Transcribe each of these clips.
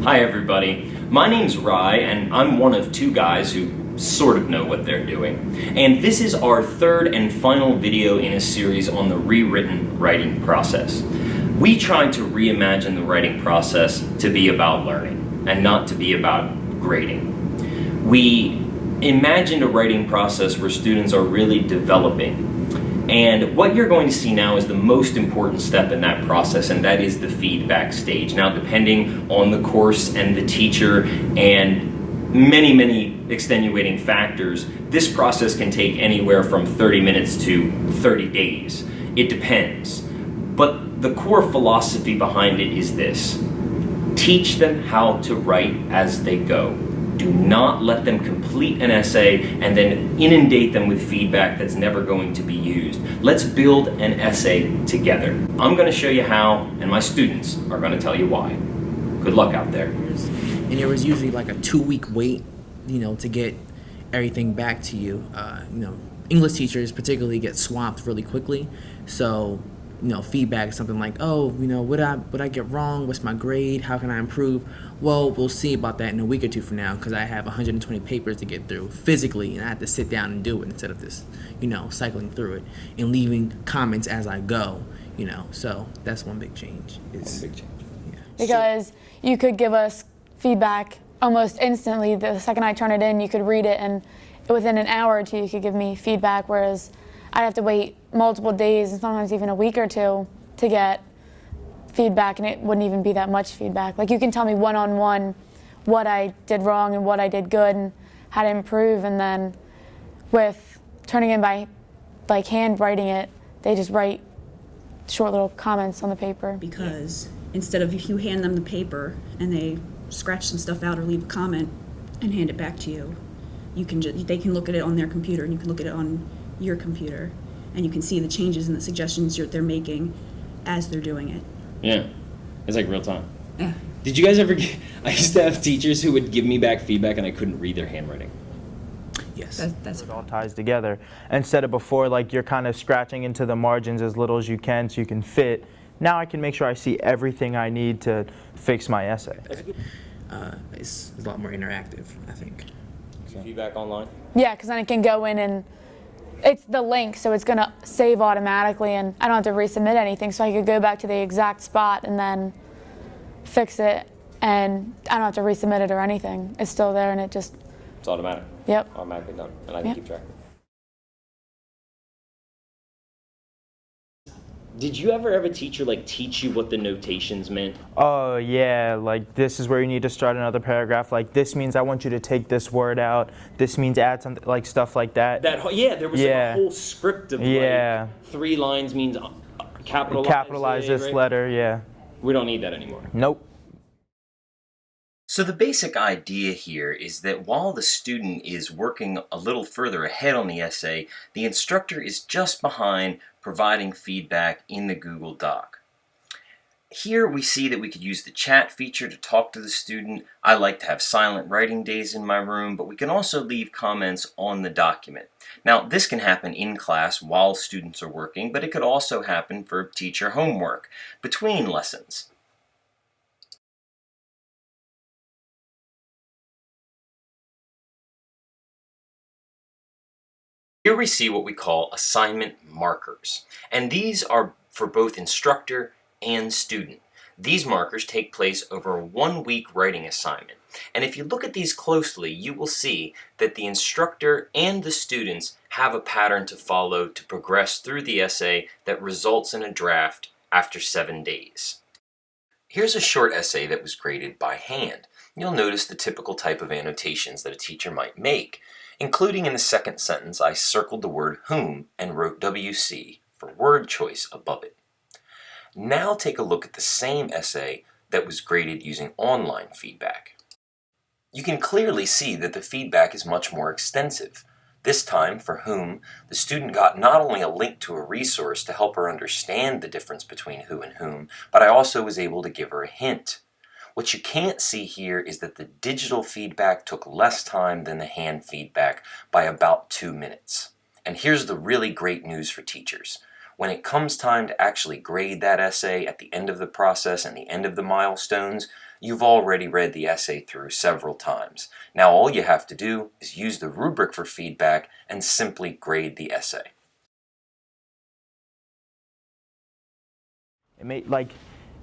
Hi everybody, my name's Rye and I'm one of two guys who sort of know what they're doing. And this is our third and final video in a series on the rewritten writing process. We tried to reimagine the writing process to be about learning and not to be about grading. We imagined a writing process where students are really developing. And what you're going to see now is the most important step in that process, and that is the feedback stage. Now, depending on the course and the teacher and many extenuating factors, this process can take anywhere from 30 minutes to 30 days. It depends. But the core philosophy behind it is this: teach them how to write as they go. Do not let them complete an essay and then inundate them with feedback that's never going to be used. Let's build an essay together. I'm going to show you how, and my students are going to tell you why. Good luck out there. And there was usually like a 2-week wait, to get everything back to you. English teachers particularly get swamped really quickly. So, feedback is something like, what I get wrong? What's my grade? How can I improve? Well, we'll see about that in a week or two from now, because I have 120 papers to get through physically, and I have to sit down and do it instead of just, cycling through it and leaving comments as I go, So that's one big change. Yeah. Because you could give us feedback almost instantly. The second I turn it in, you could read it, and within an hour or two, you could give me feedback, whereas I'd have to wait multiple days and sometimes even a week or two to get feedback, and it wouldn't even be that much feedback. Like, you can tell me one-on-one what I did wrong and what I did good and how to improve, and then with turning in by handwriting it, they just write short little comments on the paper. Because instead of if you hand them the paper and they scratch some stuff out or leave a comment and hand it back to you, they can look at it on their computer and you can look at it on your computer, and you can see the changes and the suggestions they're making as they're doing it. Yeah, it's like real time. Yeah. Did you guys ever I used to have teachers who would give me back feedback and I couldn't read their handwriting. Yes. That's It all ties together. Instead of before, you're kind of scratching into the margins as little as you can so you can fit. Now I can make sure I see everything I need to fix my essay. It's a lot more interactive, I think. Feedback online? Yeah, because then I can go in and it's the link, so it's going to save automatically, and I don't have to resubmit anything, so I could go back to the exact spot and then fix it, and I don't have to resubmit it or anything. It's still there, and it's automatic. Yep. Automatically done, and I can keep track. Did you ever have a teacher teach you what the notations meant? Oh yeah, this is where you need to start another paragraph. This means I want you to take this word out. This means add something, stuff like that. There was a whole script of 3 lines means capitalize this right? letter, yeah. We don't need that anymore. Nope. So the basic idea here is that while the student is working a little further ahead on the essay, the instructor is just behind providing feedback in the Google Doc. Here we see that we could use the chat feature to talk to the student. I like to have silent writing days in my room, but we can also leave comments on the document. Now, this can happen in class while students are working, but it could also happen for teacher homework between lessons. Here we see what we call assignment markers, and these are for both instructor and student. These markers take place over a 1-week writing assignment, and if you look at these closely, you will see that the instructor and the students have a pattern to follow to progress through the essay that results in a draft after 7 days. Here's a short essay that was graded by hand. You'll notice the typical type of annotations that a teacher might make, including in the second sentence I circled the word whom and wrote WC for word choice above it. Now take a look at the same essay that was graded using online feedback. You can clearly see that the feedback is much more extensive. This time, for whom, the student got not only a link to a resource to help her understand the difference between who and whom, but I also was able to give her a hint. What you can't see here is that the digital feedback took less time than the hand feedback by about 2 minutes. And here's the really great news for teachers. when it comes time to actually grade that essay at the end of the process and the end of the milestones, you've already read the essay through several times. Now all you have to do is use the rubric for feedback and simply grade the essay.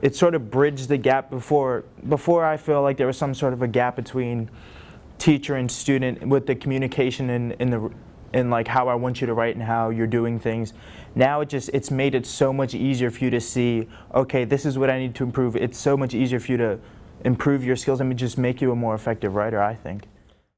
It sort of bridged the gap before I feel like there was some sort of a gap between teacher and student with the communication in like how I want you to write and how you're doing things. Now it's made it so much easier for you to see, okay, this is what I need to improve. It's so much easier for you to improve your skills and just make you a more effective writer, I think.